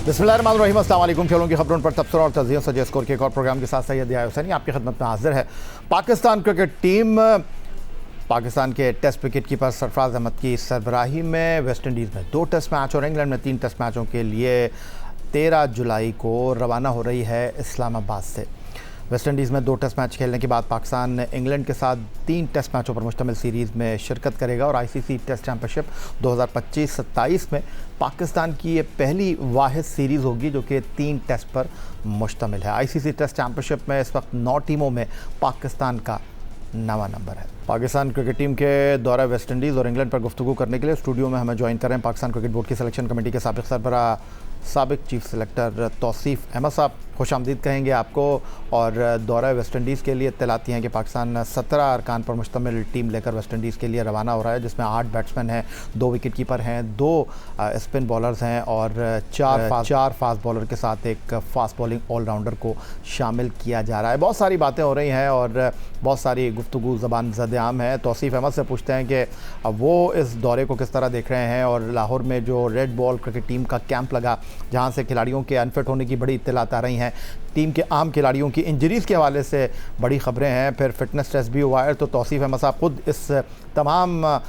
बिस्मिल्लाहिर्रहमानिर्रहीम, अस्सलाम वालेकुम। खेलों की खबरों पर तबसरा और तज़िया सजे स्कोर के एक और प्रोग्राम के साथ सैयद दिया हुसैनी आपकी खिदमत में हाजिर है। पाकिस्तान क्रिकेट टीम पाकिस्तान के test wicket keeper Sarfaraz Ahmed की सरबराही में वेस्ट इंडीज़ में 2 टेस्ट मैच और इंग्लैंड में 3 टेस्ट मैचों के लिए 13 जुलाई को रवाना हो रही है इस्लामाबाद से। वेस्ट इंडीज़ में 2 टेस्ट मैच खेलने के बाद पाकिस्तान इंग्लैंड के साथ 3 टेस्ट मैचों पर मुश्तमिल सीरीज़ में शिरकत करेगा और आईसीसी टेस्ट चैम्पियनशिप 2025-27 में पाकिस्तान की ये पहली वाहिद सीरीज़ होगी जो कि 3 टेस्ट पर मुश्तमिल है। आईसीसी टेस्ट चैम्पियनशिप में इस वक्त 9 टीमों में पाकिस्तान का 9वां नंबर है। पाकिस्तान क्रिकेट टीम के दौरा वेस्ट इंडीज़ और इंग्लैंड पर गुफ्तगू करने के लिए स्टूडियो में हमें ज्वाइन कर रहे हैं पाकिस्तान क्रिकेट बोर्ड की सिलेक्शन कमेटी के साबिक़ सरबराह साबिक़ चीफ सेलेक्टर तौसीफ़ अहमद साहब, खुशामदीद कहेंगे आपको। और दौरा वेस्ट इंडीज़ के लिए इत्तलाती हैं कि पाकिस्तान 17 अरकान पर मुश्तमिल टीम लेकर वेस्ट इंडीज़ के लिए रवाना हो रहा है, जिसमें 8 बैट्समैन हैं, 2 विकेट कीपर हैं, 2 स्पिन बॉलर्स हैं और 4 फास्ट बॉलर के साथ एक फास्ट बॉलिंग ऑलराउंडर को शामिल किया जा रहा है। बहुत सारी बातें हो रही हैं और बहुत सारी गुफ्तगू ज़बान ज़द-ए-आम है। तौसीफ़ अहमद से पूछते हैं कि वो इस दौरे को किस तरह देख रहे हैं और लाहौर में जो रेड बॉल क्रिकेट टीम का कैंप लगा, जहाँ से खिलाड़ियों के अनफिट होने की बड़ी इत्तलात आ रही हैं, टीम के आम खिलाड़ियों की इंजरीज़ के हवाले से बड़ी ख़बरें हैं, फिर फिटनेस टेस्ट भी हुआ है। तो तौसीफ़ अहमद साहब खुद इस तमाम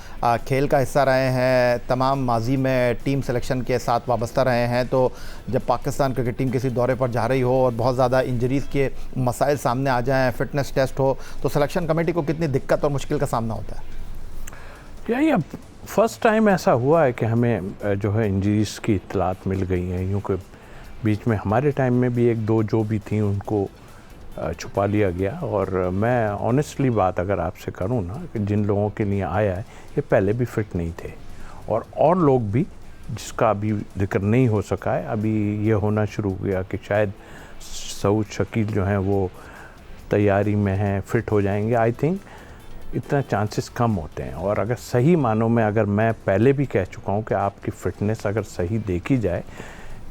खेल का हिस्सा रहे हैं, तमाम माजी में टीम सिलेक्शन के साथ वाबस्ता रहे हैं। तो जब पाकिस्तान क्रिकेट टीम किसी दौरे पर जा रही हो और बहुत ज़्यादा इंजरीज़ के मसाइल सामने आ जाएँ, फिटनेस टेस्ट हो, तो सिलेक्शन कमेटी को कितनी दिक्कत और मुश्किल का सामना होता है? ये फर्स्ट टाइम ऐसा हुआ है कि हमें जो है इंजरीज़ की इत्तलात मिल गई हैं। यूँ कि बीच में हमारे टाइम में भी 1-2 जो भी थी उनको छुपा लिया गया। और मैं ऑनेस्टली बात अगर आपसे करूं ना, कि जिन लोगों के लिए आया है ये पहले भी फिट नहीं थे और लोग भी जिसका अभी जिक्र नहीं हो सका है, अभी ये होना शुरू हो गया कि शायद सऊद शकील जो हैं वो तैयारी में हैं, फिट हो जाएंगे। आई थिंक इतना चांसेस कम होते हैं। और अगर सही मानों में, अगर मैं पहले भी कह चुका हूँ कि आपकी फ़िटनेस अगर सही देखी जाए,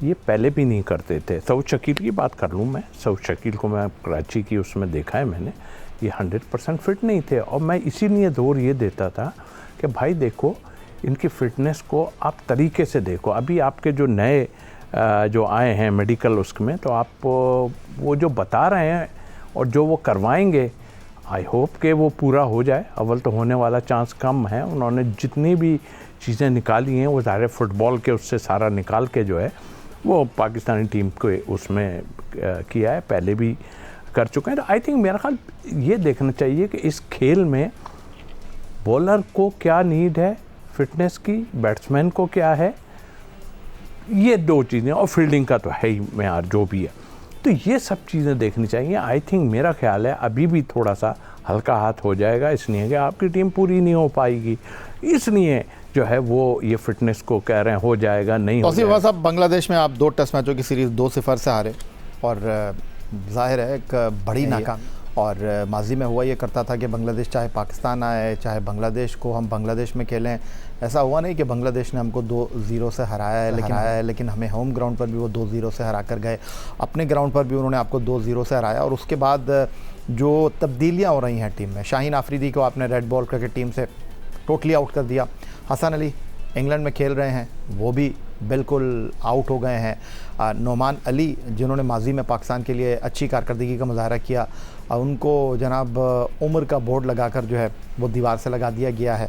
ये पहले भी नहीं करते थे। सऊद शकील की बात कर लूँ मैं, सऊद शकील को मैं कराची की उसमें देखा है मैंने, ये 100% फिट नहीं थे। और मैं इसीलिए जोर ये देता था कि भाई देखो, इनकी फ़िटनेस को आप तरीके से देखो। अभी आपके जो नए जो आए हैं मेडिकल उसमें, तो आप वो जो बता रहे हैं और जो वो करवाएंगे, आई होप कि वो पूरा हो जाए। अव्वल तो होने वाला चांस कम है। उन्होंने जितनी भी चीज़ें निकाली हैं वो ज़ाहिर फुटबॉल के उससे सारा निकाल के जो है वो पाकिस्तानी टीम को उसमें किया है, पहले भी कर चुके हैं। तो आई थिंक मेरा ख्याल ये देखना चाहिए कि इस खेल में बॉलर को क्या नीड है, फिटनेस की, बैट्समैन को क्या है, ये 2 चीज़ें, और फील्डिंग का तो है ही मेयार जो भी है। तो ये सब चीज़ें देखनी चाहिए। आई थिंक मेरा ख्याल है अभी भी थोड़ा सा हल्का हाथ हो जाएगा, इसलिए कि आपकी टीम पूरी नहीं हो पाएगी, इसलिए जो है वो ये फिटनेस को कह रहे हैं हो जाएगा, नहीं हो जाएगा। साहब, बांग्लादेश में आप 2 टेस्ट मैचों की सीरीज़ 2-0 से हारे और ज़ाहिर है एक बड़ी नाकाम। और माजी में हुआ ये करता था कि बांग्लादेश चाहे पाकिस्तान आए, चाहे बांग्लादेश को हम बांग्लादेश में खेलें, ऐसा हुआ नहीं कि बांग्लादेश ने हमको 2-0 से हराया है, लेकिन हमें होम ग्राउंड पर भी वो 2-0 से हरा कर गए, अपने ग्राउंड पर भी उन्होंने आपको 2-0 से हराया। और उसके बाद जो तब्दीलियाँ हो रही हैं टीम में, शाहीन आफरीदी को आपने रेड बॉल क्रिकेट टीम से टोटली आउट कर दिया, हसन अली इंग्लैंड में खेल रहे हैं, वो भी बिल्कुल आउट हो गए हैं। नोमान अली जिन्होंने माजी में पाकिस्तान के लिए अच्छी कारकर्दगी का मुजाहरा किया, उनको जनाब उम्र का बोर्ड लगाकर जो है वो दीवार से लगा दिया गया है।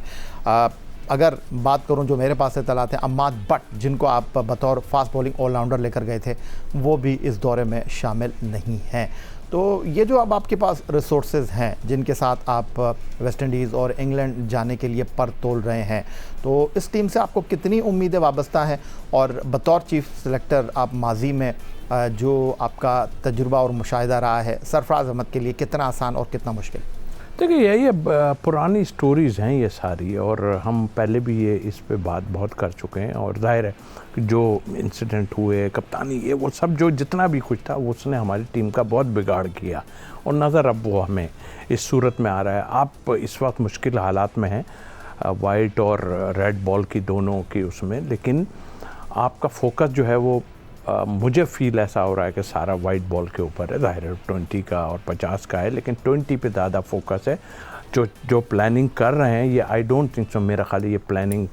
अगर बात करूं जो मेरे पास इत्तलात हैं, अम्माद बट जिनको आप बतौर फास्ट बॉलिंग ऑलराउंडर लेकर गए थे, वो भी इस दौरे में शामिल नहीं हैं। तो ये जो अब आपके पास रिसोर्सेज हैं जिनके साथ आप वेस्ट इंडीज़ और इंग्लैंड जाने के लिए पर तोल रहे हैं, तो इस टीम से आपको कितनी उम्मीदें वाबस्ता हैं? और बतौर चीफ सेलेक्टर आप माजी में जो आपका तजुर्बा और मुशाहिदा रहा है, सरफराज अहमद के लिए कितना आसान और कितना मुश्किल? देखिए, ये पुरानी स्टोरीज़ हैं ये सारी, और हम पहले भी ये इस पे बात बहुत कर चुके हैं। और जाहिर है कि जो इंसिडेंट हुए, कप्तानी, ये वो सब जो जितना भी कुछ था, उसने हमारी टीम का बहुत बिगाड़ किया और नज़र अब वो हमें इस सूरत में आ रहा है। आप इस वक्त मुश्किल हालात में हैं, वाइट और रेड बॉल की दोनों की उसमें, लेकिन आपका फोकस जो है वो मुझे फील ऐसा हो रहा है कि सारा वाइट बॉल के ऊपर है। ज़ाहिर है 20 का और 50 का है, लेकिन 20 पे ज़्यादा फोकस है। जो प्लानिंग कर रहे हैं ये आई डोंट थिंक सो, मेरा ख्याल ये प्लानिंग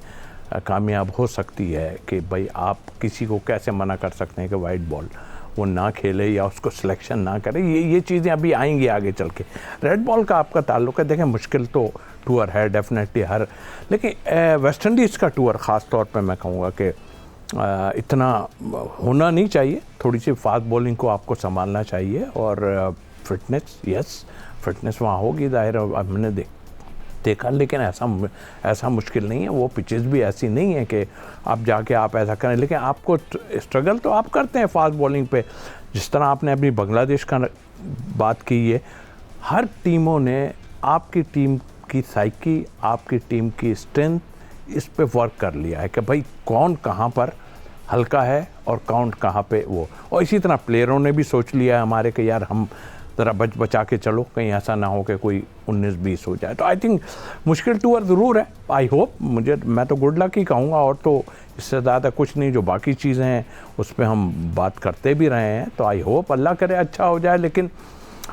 कामयाब हो सकती है कि भाई आप किसी को कैसे मना कर सकते हैं कि वाइट बॉल वो ना खेले या उसको सिलेक्शन ना करे। ये चीज़ें अभी आएंगी आगे चल के। रेड बॉल का आपका ताल्लुक है, देखें मुश्किल तो टूर है डेफिनेटली हर, लेकिन वेस्ट इंडीज़ का टूर ख़ास तौर पे मैं कहूँगा कि इतना होना नहीं चाहिए। थोड़ी सी फास्ट बॉलिंग को आपको संभालना चाहिए और फिटनेस, यस फिटनेस वहाँ होगी ज़ाहिर, हमने देखा, लेकिन ऐसा मुश्किल नहीं है। वो पिचेस भी ऐसी नहीं है कि आप जाके आप ऐसा करें, लेकिन आपको स्ट्रगल तो आप करते हैं फास्ट बॉलिंग पे। जिस तरह आपने अपनी बांग्लादेश का बात की है, हर टीमों ने आपकी टीम की साइकी, आपकी टीम की स्ट्रेंथ इस पे वर्क कर लिया है कि भाई कौन कहाँ पर हल्का है और कौन कहाँ पे वो, और इसी तरह प्लेयरों ने भी सोच लिया है हमारे कि यार हम ज़रा बचा के चलो, कहीं ऐसा ना हो कि कोई 19-20 हो जाए। तो आई थिंक मुश्किल टूर ज़रूर है। आई होप, मैं तो गुड लक ही कहूँगा, और तो इससे ज़्यादा कुछ नहीं। जो बाकी चीज़ें हैं उस पर हम बात करते भी रहे हैं, तो आई होप अल्लाह करे अच्छा हो जाए, लेकिन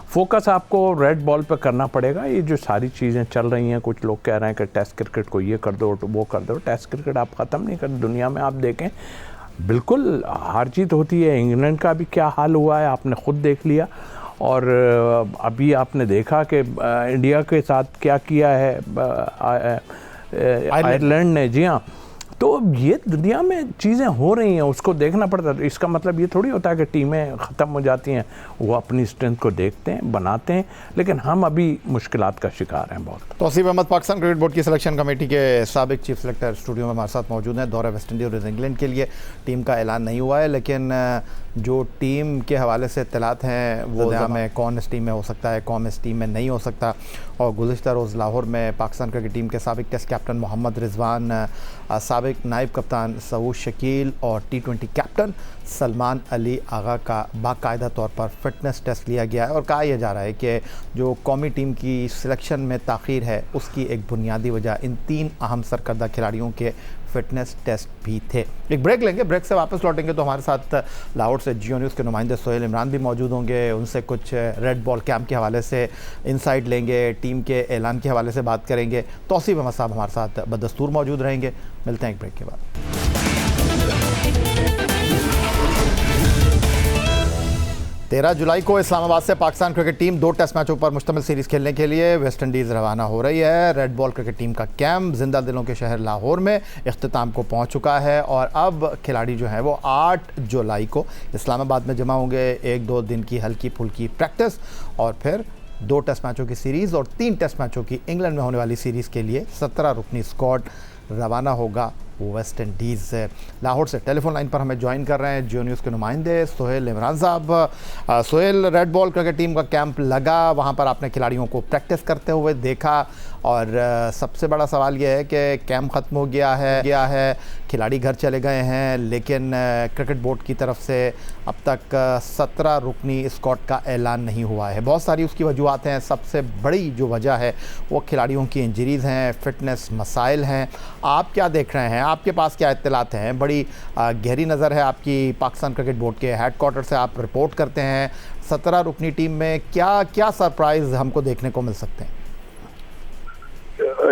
फोकस आपको रेड बॉल पे करना पड़ेगा। ये जो सारी चीज़ें चल रही हैं, कुछ लोग कह रहे हैं कि टेस्ट क्रिकेट को ये कर दो तो वो कर दो, टेस्ट क्रिकेट आप ख़त्म नहीं कर, दुनिया में आप देखें बिल्कुल हार जीत होती है। इंग्लैंड का भी क्या हाल हुआ है आपने ख़ुद देख लिया, और अभी आपने देखा कि इंडिया के साथ क्या किया है आयरलैंड ने। जी हाँ, तो ये दुनिया में चीज़ें हो रही हैं, उसको देखना पड़ता है। इसका मतलब ये थोड़ी होता है कि टीमें ख़त्म हो जाती हैं, वो अपनी स्ट्रेंथ को देखते हैं, बनाते हैं, लेकिन हम अभी मुश्किलात का शिकार हैं बहुत। तौसीफ अहमद पाकिस्तान क्रिकेट बोर्ड की सिलेक्शन कमेटी के साबिक चीफ सेलेक्टर स्टूडियो में हमारे साथ मौजूद हैं। दौरा वेस्ट इंडीज़ और इंग्लैंड के लिए टीम का ऐलान नहीं हुआ है, लेकिन जो टीम के हवाले से इत्तलात हैं वो में कौन इस टीम में हो सकता है, कौन इस टीम में नहीं हो सकता। और गुज़िश्ता रोज़ लाहौर में पाकिस्तान क्रिकेट टीम के साबिक टेस्ट कैप्टन मोहम्मद रिजवान, साबिक नायब कप्तान सऊद शकील और T20 कैप्टन सलमान अली आगा का बाकायदा तौर पर फ़िटनेस टेस्ट लिया गया है। और कहा यह जा रहा है कि जो कौमी टीम की सिलेक्शन में ताख़ीर है उसकी एक बुनियादी वजह इन 3 अहम सरकर्दा खिलाड़ियों के फ़िटनेस टेस्ट भी थे। एक ब्रेक लेंगे, ब्रेक से वापस लौटेंगे तो हमारे साथ लाहौर से जियो न्यूज़ के नुमाइंदे सोहेल इमरान भी मौजूद होंगे। उनसे कुछ रेड बॉल कैंप के हवाले से इंसाइट लेंगे, टीम के ऐलान के हवाले से बात करेंगे। तौसीफ अहमद साहब हमारे साथ बदस्तूर मौजूद रहेंगे। मिलते हैं एक ब्रेक के बाद। 13 जुलाई को इस्लामाबाद से पाकिस्तान क्रिकेट टीम 2 टेस्ट मैचों पर मुश्तमिल सीरीज़ खेलने के लिए वेस्ट इंडीज़ रवाना हो रही है। रेड बॉल क्रिकेट टीम का कैंप जिंदा दिलों के शहर लाहौर में इख्तिताम को पहुंच चुका है और अब खिलाड़ी जो हैं वो 8 जुलाई को इस्लामाबाद में जमा होंगे। 1-2 दिन की हल्की फुल्की प्रैक्टिस और फिर 2 टेस्ट मैचों की सीरीज़ और 3 टेस्ट मैचों की इंग्लैंड में होने वाली सीरीज़ के लिए 17 रुकनी स्क्वाड रवाना होगा वेस्ट इंडीज़ से। लाहौर से टेलीफोन लाइन पर हमें ज्वाइन कर रहे हैं जियो न्यूज़ के नुमाइंदे सोहेल इमरान साहब। Sohail, red ball cricket team का कैंप लगा, वहाँ पर आपने खिलाड़ियों को प्रैक्टिस करते हुए देखा और सबसे बड़ा सवाल यह है कि कैंप ख़त्म हो गया है, खिलाड़ी घर चले गए हैं, लेकिन क्रिकेट बोर्ड की तरफ से अब तक 17 रुकनी स्क्वाड का ऐलान नहीं हुआ है। बहुत सारी उसकी वजूहत हैं, सबसे बड़ी जो वजह है वो खिलाड़ियों की इंजरीज़ हैं, फ़िटनेस मसाइल हैं। आप क्या देख रहे हैं, आपके पास क्या इत्तलात हैं? बड़ी गहरी नज़र है आपकी पाकिस्तान क्रिकेट बोर्ड के हेड क्वार्टर से, आप रिपोर्ट करते हैं। 17 रुकनी टीम में क्या सरप्राइज़ हमको देखने को मिल सकते हैं?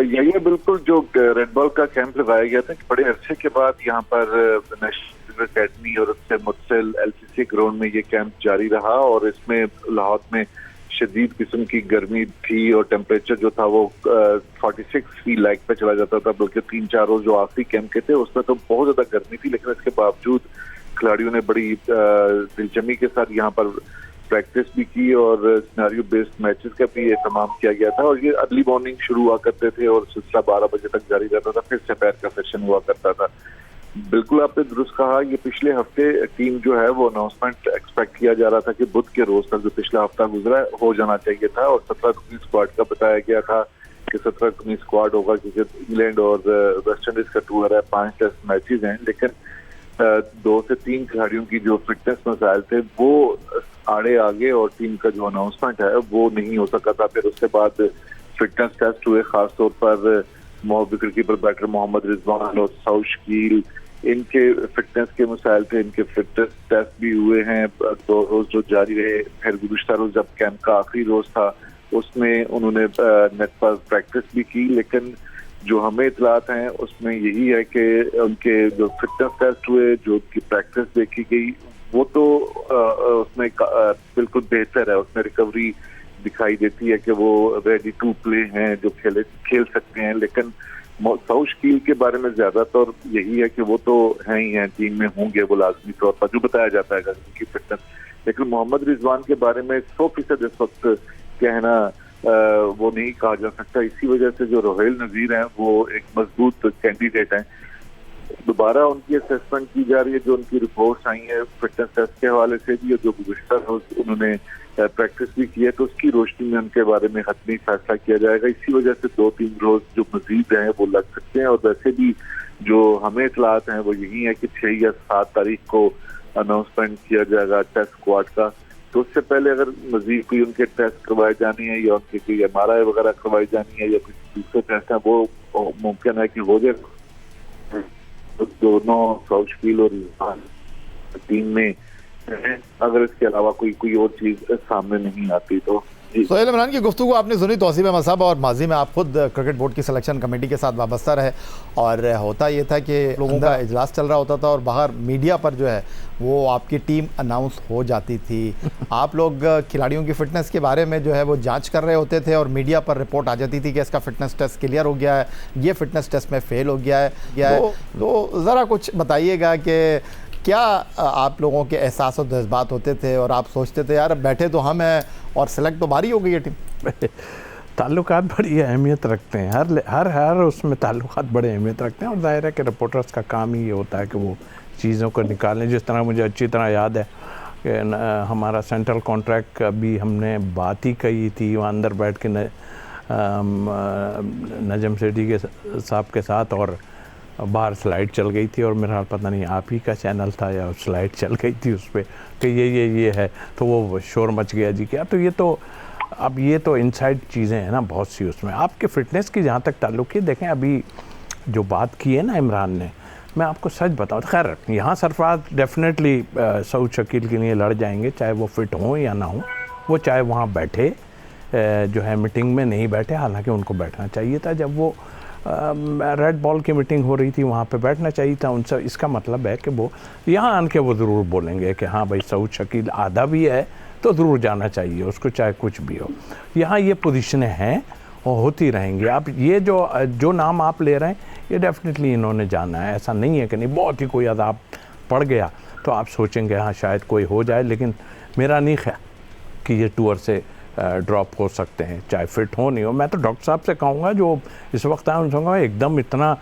यही है बिल्कुल जो रेड बॉल का कैंप लगाया गया था कि बड़े अरसे के बाद यहाँ पर नेशनल अकेडमी और उससे मुतसिल LCC ग्राउंड में ये कैंप जारी रहा और इसमें लाहौर में शदीद किस्म की गर्मी थी और टेम्परेचर जो था वो 46 फीट लाइक पे चला जाता था। बल्कि 3-4 रोज जो आखिरी कैंप के थे उसमें तो बहुत ज्यादा गर्मी थी, लेकिन इसके बावजूद खिलाड़ियों ने बड़ी दिलचस्पी के साथ यहाँ पर प्रैक्टिस भी की और सिनेरियो बेस्ड मैचेस का भी एहतमाम किया गया था। और ये अर्ली मॉर्निंग शुरू हुआ करते थे और सिलसिला 12 बजे तक जारी रहता था, फिर दोपहर का सेशन हुआ करता था। बिल्कुल आपने दुरुस्त कहा, ये पिछले हफ्ते टीम जो है वो अनाउंसमेंट एक्सपेक्ट किया जा रहा था कि बुध के रोज तक जो पिछला हफ्ता गुजरा हो जाना चाहिए था और 17 रुकनी स्क्वाड का बताया गया था कि 17 रुकनी स्क्वाड होगा क्योंकि इंग्लैंड और वेस्ट इंडीज का टूर है, 5 टेस्ट मैचेज हैं, लेकिन 2 से 3 खिलाड़ियों की जो फिटनेस मसाइल थे वो आड़े आगे और टीम का जो अनाउंसमेंट है वो नहीं हो सका था। फिर उसके बाद फिटनेस टेस्ट हुए, खासतौर पर wicket keeper batter Mohammad Rizwan और सऊद शकील, इनके फिटनेस के मसाइल थे, इनके फिटनेस टेस्ट भी हुए हैं 2 रोज जो जारी रहे। फिर गुज़िश्ता रोज जब कैंप का आखिरी रोज था उसमें उन्होंने नेट पर प्रैक्टिस भी की, लेकिन जो हमें इतलात हैं उसमें यही है कि उनके जो फिटनेस टेस्ट हुए, जो उनकी प्रैक्टिस देखी गई, वो तो उसमें बिल्कुल बेहतर है, उसमें रिकवरी दिखाई देती है कि वो रेडी टू प्ले हैं, जो खेल सकते हैं। लेकिन सऊद शकील के बारे में ज्यादातर यही है कि वो तो हैं ही हैं, टीम में होंगे वो लाजमी तौर पर, जो बताया जाता है उनकी फिटनेस। लेकिन मोहम्मद रिजवान के बारे में 100% इस वक्त कहना वो नहीं कहा जा सकता। इसी वजह से जो रोहेल नजीर हैं वो एक मजबूत कैंडिडेट हैं। दोबारा उनकी असेसमेंट की जा रही है, जो उनकी रिपोर्ट्स आई है फिटनेस टेस्ट के हवाले से भी, और जो गुज़िश्ता रोज उन्होंने प्रैक्टिस भी की है, तो उसकी रोशनी में उनके बारे में हतमी फैसला किया जाएगा। इसी वजह से 2-3 रोज जो मजीद हैं वो लग सकते हैं। और वैसे भी जो हमें इतलात हैं वो यही है कि 6 या 7 तारीख को अनाउंसमेंट किया जाएगा टेस्ट स्क्वाड का। तो उससे पहले अगर मजीद कोई उनके टेस्ट करवाए जानी है या उनकी कोई MRI वगैरह करवाई जानी है या कुछ दूसरे टेस्ट हैं, वो मुमकिन है कि हो जाए। तो दोनों सऊद शकील और रिजवान टीम में अगर इसके अलावा कोई और चीज सामने नहीं आती तो। सोहेल इमरान की गुफ्तगू आपने सुनी तौसीफ अहमद साहब, और माजी में आप खुद क्रिकेट बोर्ड की सिलेक्शन कमेटी के साथ वाबस्ता रहे, और होता ये था कि लोगों का इजलास चल रहा होता था और बाहर मीडिया पर जो है वो आपकी टीम अनाउंस हो जाती थी। आप लोग खिलाड़ियों की फ़िटनेस के बारे में जो है वो जांच कर रहे होते थे और मीडिया पर रिपोर्ट आ जाती थी कि इसका फ़िटनेस टेस्ट क्लियर हो गया है, ये फ़िटनेस टेस्ट में फ़ेल हो गया है। तो ज़रा कुछ बताइएगा कि क्या आप लोगों के एहसास और जज्बात होते थे और आप सोचते थे यार बैठे तो हम हैं और सेलेक्ट तो भारी हो गई है टीम? ताल्लुकात बड़ी अहमियत रखते हैं, हर उसमें ताल्लुकात बड़े अहमियत रखते हैं। और जाहिर है कि रिपोर्टर्स का काम ही ये होता है कि वो चीज़ों को निकालें। जिस तरह मुझे अच्छी तरह याद है कि हमारा सेंट्रल कॉन्ट्रैक्ट का भी हमने बात ही कही थी वहाँ अंदर बैठ के नजम सेठी के साहब के साथ, और बाहर स्लाइड चल गई थी और मेरा पता नहीं आप ही का चैनल था या स्लाइड चल गई थी उस पर कि ये है, तो वो शोर मच गया जी क्या। तो ये तो इनसाइड चीज़ें हैं ना बहुत सी उसमें। आपके फ़िटनेस की जहाँ तक ताल्लुक़ है, देखें अभी जो बात की है ना इमरान ने, मैं आपको सच बताऊँ, खैर यहाँ सरफराज डेफिनेटली सऊद शकील के लिए लड़ जाएंगे, चाहे वो फिट हों या ना हो, वो चाहे वहाँ बैठे जो है मीटिंग में नहीं बैठे, हालांकि उनको बैठना चाहिए था। जब वो रेड बॉल की मीटिंग हो रही थी वहाँ पे बैठना चाहिए था उनसे। इसका मतलब है कि वो यहाँ आन के वो ज़रूर बोलेंगे कि हाँ भाई सऊद शकील आधा भी है तो ज़रूर जाना चाहिए उसको, चाहे कुछ भी हो। यहाँ ये पोजीशनें हैं और होती रहेंगी। आप ये जो नाम आप ले रहे हैं ये डेफिनेटली इन्होंने जाना है, ऐसा नहीं है कि नहीं बहुत ही कोई अदाब पड़ गया तो आप सोचेंगे हाँ शायद कोई हो जाए, लेकिन मेरा नहीं ख्याल कि ये टूर से ड्रॉप हो सकते हैं, चाहे फिट हो नहीं हो। मैं तो डॉक्टर साहब से कहूँगा जो इस वक्त आए उनसे कहूँगा एकदम इतना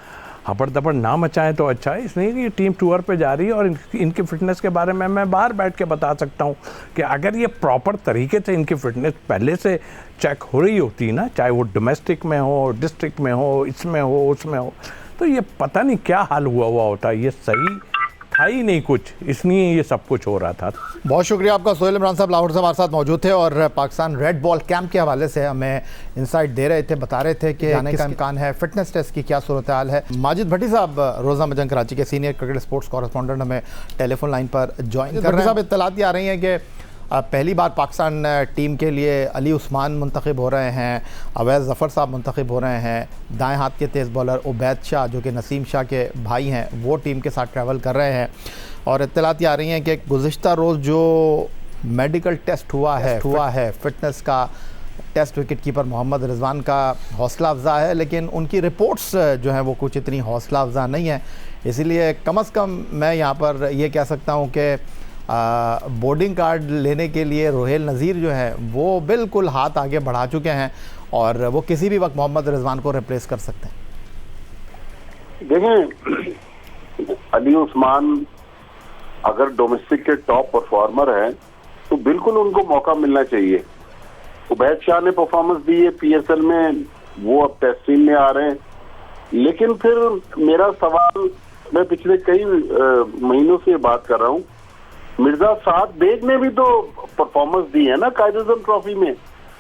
हपड़ दपड़ ना मचाएं तो अच्छा है, इसलिए कि ये टीम टूर पे जा रही है। और इनकी फ़िटनेस के बारे में मैं बाहर बैठ के बता सकता हूँ कि अगर ये प्रॉपर तरीके से इनकी फ़िटनेस पहले से चेक हो रही होती ना, चाहे वो डोमेस्टिक में हो, डिस्ट्रिक्ट में हो, इसमें हो, उसमें हो, तो ये पता नहीं क्या हाल हुआ होता। ये सही था ही नहीं कुछ, इसलिए ये सब कुछ हो रहा था। बहुत शुक्रिया आपका। सोहेल इमरान साहब लाहौर से हमारे साथ मौजूद थे और पाकिस्तान रेड बॉल कैंप के हवाले से हमें इंसाइट दे रहे थे, बता रहे थे कि आने का इम्कान है, फिटनेस टेस्ट की क्या सूरत हाल है। माजिद भट्टी साहब रोज़ा कराची के सीनियर क्रिकेट स्पोर्ट्स कॉरेस्पॉन्डेंट हमें टेलीफोन लाइन पर ज्वाइन कर रहे हैं। साहब इत्तलात आ रही हैं कि पहली बार पाकिस्तान टीम के लिए अली उस्मान मुंतखब हो रहे हैं, अवैस ज़फ़र साहब मुंतखब हो रहे हैं, दाएं हाथ के तेज़ बॉलर उबैद शाह जो कि नसीम शाह के भाई हैं वो टीम के साथ ट्रैवल कर रहे हैं। और इत्तलात आ रही हैं कि गुज़िश्ता रोज़ जो मेडिकल टेस्ट हुआ है फ़िटनेस का test wicket keeper Mohammad Rizwan का हौसला अफजा है, लेकिन उनकी रिपोर्ट्स जो हैं वो कुछ इतनी हौसला अफजा नहीं है। इसीलिए कम से कम मैं यहाँ पर ये कह सकता हूँ कि बोर्डिंग कार्ड लेने के लिए रोहेल नज़ीर जो है वो बिल्कुल हाथ आगे बढ़ा चुके हैं और वो किसी भी वक्त मोहम्मद रिजवान को रिप्लेस कर सकते हैं। देखें, अली उस्मान अगर डोमेस्टिक के टॉप परफॉर्मर हैं तो बिल्कुल उनको मौका मिलना चाहिए। उबैद शाह ने परफॉर्मेंस दी है PSL में, वो अब टेस्ट टीम में आ रहे हैं। लेकिन फिर मेरा सवाल, मैं पिछले कई महीनों से बात कर रहा हूँ, मिर्जा साद बेग ने भी तो परफॉर्मेंस दी है ना कायद-ए-आज़म ट्रॉफी में,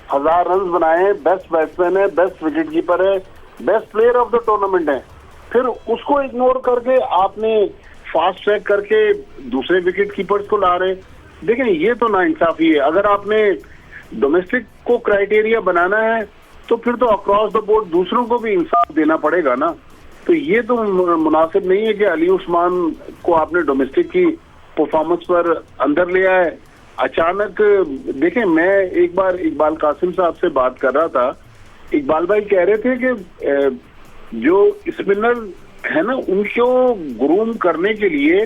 1000 रन बनाए हैं, बेस्ट बैट्समैन है, बेस्ट विकेट कीपर है, best player of the tournament है। फिर उसको इग्नोर करके आपने फास्ट ट्रैक करके दूसरे विकेट कीपर्स को ला रहे। देखें, ये तो नाइंसाफी है। अगर आपने डोमेस्टिक को क्राइटेरिया बनाना है तो फिर तो अक्रॉस द बोर्ड दूसरों को भी इंसाफ देना पड़ेगा ना। तो ये तो मुनासिब नहीं है कि अली उस्मान को आपने डोमेस्टिक की परफॉर्मेंस पर अंदर ले आए अचानक। देखें, मैं एक बार इकबाल कासिम साहब से बात कर रहा था, इकबाल भाई कह रहे थे कि जो स्पिनर है ना, उनको ग्रूम करने के लिए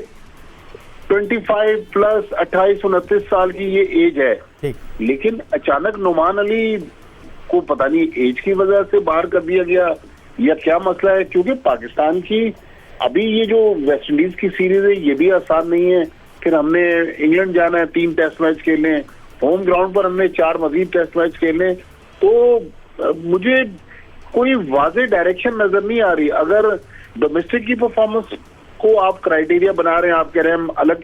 25 प्लस 28-29 साल की ये एज है, लेकिन अचानक नुमान अली को पता नहीं एज की वजह से बाहर कर दिया गया या क्या मसला है। क्योंकि पाकिस्तान की अभी ये जो वेस्ट इंडीज की सीरीज है ये भी आसान नहीं है। फिर हमने इंग्लैंड जाना है, 3 टेस्ट मैच खेलने, होम ग्राउंड पर हमने 4 मजीद टेस्ट मैच खेलने। तो मुझे कोई वाज़ेह डायरेक्शन नजर नहीं आ रही। अगर डोमेस्टिक की परफॉर्मेंस को आप क्राइटेरिया बना रहे हैं, आप कह रहे हैं हम अलग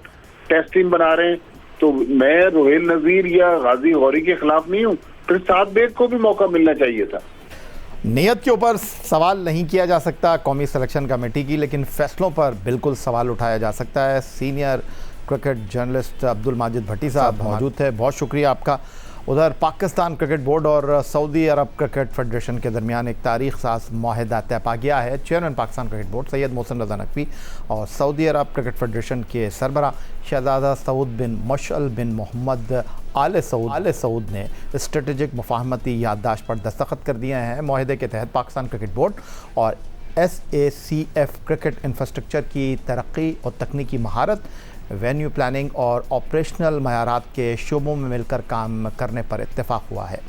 टेस्ट टीम बना रहे हैं, तो मैं रोहेल नजीर या गाजी गौरी के खिलाफ नहीं हूँ, फिर साद बेग को भी मौका मिलना चाहिए था। नीयत के ऊपर सवाल नहीं किया जा सकता कौमी सिलेक्शन कमेटी की, लेकिन फैसलों पर बिल्कुल सवाल उठाया जा सकता है। Senior cricket journalist Abdul Majid Bhatti साहब मौजूद थे, बहुत शुक्रिया आपका। उधर पाकिस्तान क्रिकेट बोर्ड और सऊदी अरब क्रिकेट फेडरेशन के दरमियान एक तारीख साज माहिदा तय पा गया है। Chairman Pakistan cricket board Syed Mohsin Raza Naqvi और सऊदी अरब क्रिकेट फेडरेशन के सरबरा शहजादा सऊद बिन मशअल बिन मोहम्मद आले सऊद ने स्ट्रेटेजिक मुफाहमती याददाश्त पर दस्तखत कर दिए हैं। माहिदे के तहत पाकिस्तान क्रिकेट बोर्ड और SACF क्रिकेट इंफ्रास्ट्रक्चर की तरक्की और तकनीकी महारत, वेन्यू प्लानिंग और ऑपरेशनल मयारात के शोबों में मिलकर काम करने पर इत्तेफाक हुआ है।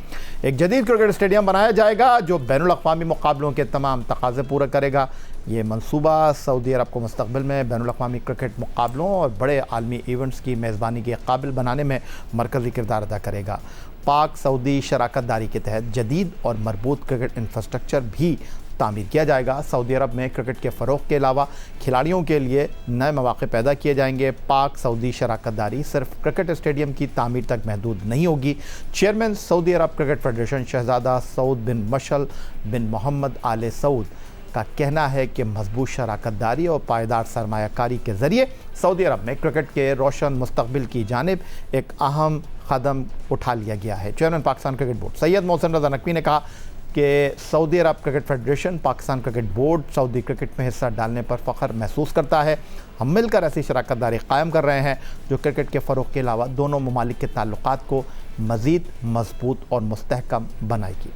एक जदीद क्रिकेट स्टेडियम बनाया जाएगा जो बैनुल-अक़वामी मुकाबलों के तमाम तकाज़े पूरा करेगा। ये मंसूबा सऊदी अरब को मुस्तक़बिल में बैनुल-अक़वामी क्रिकेट मुकाबलों और बड़े आलमी इवेंट्स की मेज़बानी के काबिल बनाने में मरकज़ी किरदार अदा करेगा। पाक सऊदी शराकत दारी के तहत जदीद और मरबूत क्रिकेट इंफ्रास्ट्रक्चर भी तामीर किया जाएगा। सऊदी अरब में क्रिकेट के फ़रोग़ के अलावा खिलाड़ियों के लिए नए मौक़े पैदा किए जाएंगे। पाक सऊदी शराकत दारी सिर्फ क्रिकेट स्टेडियम की तामीर तक महदूद नहीं होगी। Chairman Saudi Arab cricket federation शहजादा सऊद बिन मशअल बिन मोहम्मद आले सऊद का कहना है कि मजबूत शराकत दारी और पायदार सरमायाकारी के ज़रिए सऊदी अरब में क्रिकेट के रोशन मुस्तक़बिल की जानिब एक अहम कदम उठा लिया गया है। Chairman Pakistan cricket board Syed Mohsin Raza Naqvi ने कहा कि Saudi Arab cricket federation Pakistan cricket board Saudi cricket में हिस्सा डालने पर फ़ख्र महसूस करता है। हम मिलकर ऐसी शराकत दारी कायम कर रहे हैं जो क्रिकेट के फ़रोग़ के अलावा दोनों ममालिक के ताल्लुक़ात को मज़ीद मजबूत और मुस्तहकम बनाएगी।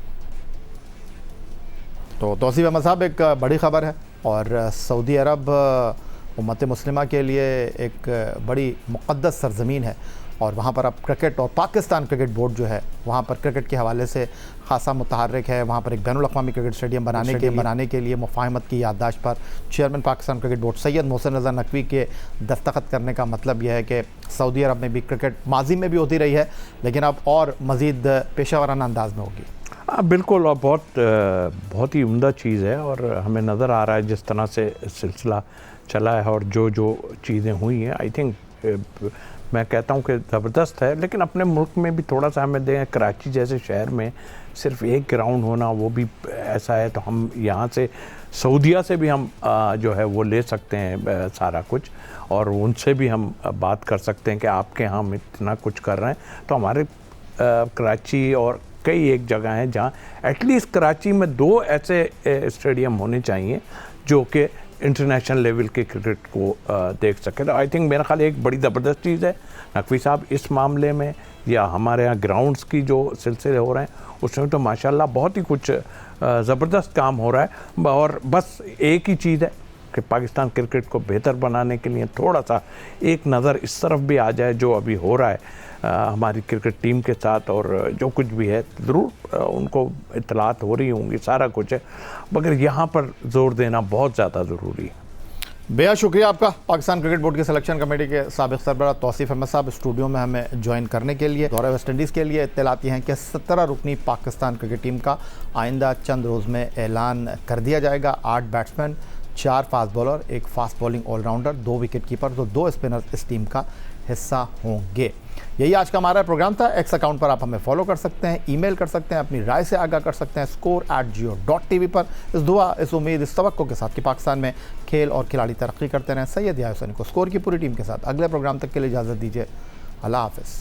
तो तौसीफ़ अहमद साहब, एक बड़ी ख़बर है और सऊदी अरब उम्मत मुस्लिमा के लिए एक बड़ी मुक़द्दस सरज़मीन है और वहाँ पर अब क्रिकेट और पाकिस्तान क्रिकेट बोर्ड जो है वहाँ पर क्रिकेट के हवाले से खासा मुतहर्रिक है। वहाँ पर एक बैनुल-अक़वामी क्रिकेट स्टेडियम बनाने के लिए मुफाहमत की याददाश्त पर chairman Pakistan cricket board Syed Mohsin Raza Naqvi के दस्तखत करने का मतलब यह है कि सऊदी अरब में भी क्रिकेट माजी में भी होती रही है, लेकिन अब और मज़ीद पेशावराना अंदाज में होगी। बिल्कुल, और बहुत ही उम्दा चीज़ है और हमें नज़र आ रहा है जिस तरह से सिलसिला चला है और जो चीज़ें हुई हैं, आई थिंक मैं कहता हूँ कि ज़बरदस्त है। लेकिन अपने मुल्क में भी थोड़ा सा हमें दें, कराची जैसे शहर में सिर्फ एक ग्राउंड होना वो भी ऐसा है, तो हम यहाँ से सऊदीया से भी हम जो है वो ले सकते हैं सारा कुछ और उनसे भी हम बात कर सकते हैं कि आपके यहाँ हम इतना कुछ कर रहे हैं। तो हमारे कराची और कई एक जगह हैं जहाँ एटलीस्ट कराची में 2 ऐसे स्टेडियम होने चाहिए जो कि इंटरनेशनल लेवल के क्रिकेट को देख सके। तो आई थिंक मेरा ख्याल एक बड़ी ज़बरदस्त चीज़ है नकवी साहब इस मामले में, या हमारे यहाँ ग्राउंड्स की जो सिलसिले हो रहे हैं उसमें तो माशाल्लाह बहुत ही कुछ ज़बरदस्त काम हो रहा है। और बस एक ही चीज़ है कि पाकिस्तान क्रिकेट को बेहतर बनाने के लिए थोड़ा सा एक नज़र इस तरफ भी आ जाए जो अभी हो रहा है हमारी क्रिकेट टीम के साथ, और जो कुछ भी है ज़रूर उनको इत्तलात हो रही होंगी, सारा कुछ है, मगर यहाँ पर ज़ोर देना बहुत ज़्यादा ज़रूरी है। बेहद शुक्रिया आपका पाकिस्तान क्रिकेट बोर्ड की सिलेक्शन कमेटी के साबिक़ सरबराह तौसीफ़ अहमद साहब स्टूडियो में हमें ज्वाइन करने के लिए। दौरे वेस्ट इंडीज़ के लिए इत्तलात हैं कि 17 रुकनी पाकिस्तान क्रिकेट टीम का आइंदा चंद रोज़ में ऐलान कर दिया जाएगा। 8 batsmen, 4 fast bowler, 1 fast bowling all rounder, 2 wicket keeper, तो 2 स्पिनर्स इस टीम का हिस्सा होंगे। यही आज का हमारा प्रोग्राम था। एक्स अकाउंट पर आप हमें फॉलो कर सकते हैं, ईमेल कर सकते हैं, अपनी राय से आगाह कर सकते हैं score@geo.tv पर। इस दुआ, इस उम्मीद, इस तवक्को के साथ कि पाकिस्तान में खेल और खिलाड़ी तरक्की करते रहें। सैयद याहिया हुसैनी को स्कोर की पूरी टीम के साथ अगले प्रोग्राम तक के लिए इजाज़त दीजिए। अल्लाह हाफ़िज़।